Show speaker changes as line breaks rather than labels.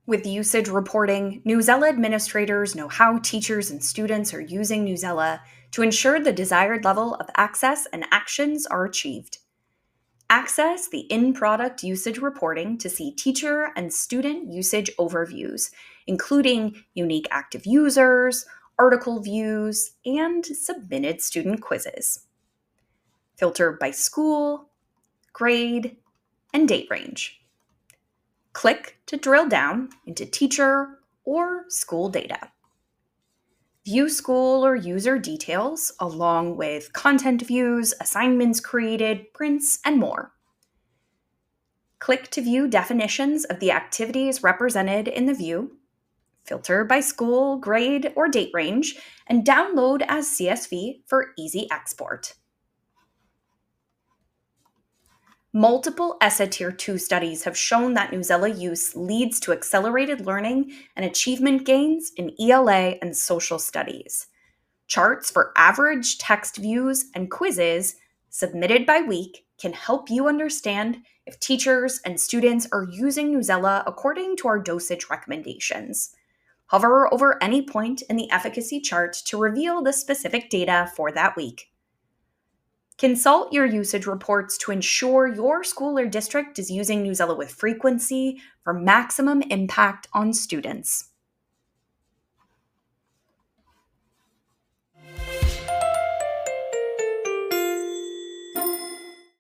With usage reporting, Newsela administrators know how teachers and students are using Newsela to ensure the desired level of access and actions are achieved. Access the in-product usage reporting to see teacher and student usage overviews, including unique active users, article views, and submitted student quizzes. Filter by school, grade, and date range. Click to drill down into teacher or school data. View school or user details along with content views, assignments created, prints, and more. Click to view definitions of the activities represented in the view. Filter by school, grade, or date range, and download as CSV for easy export. Multiple ESSA Tier 2 studies have shown that Newsela use leads to accelerated learning and achievement gains in ELA and social studies. Charts for average text views and quizzes submitted by week can help you understand if teachers and students are using Newsela according to our dosage recommendations. Hover over any point in the efficacy chart to reveal the specific data for that week. Consult your usage reports to ensure your school or district is using Newsela with frequency for maximum impact on students.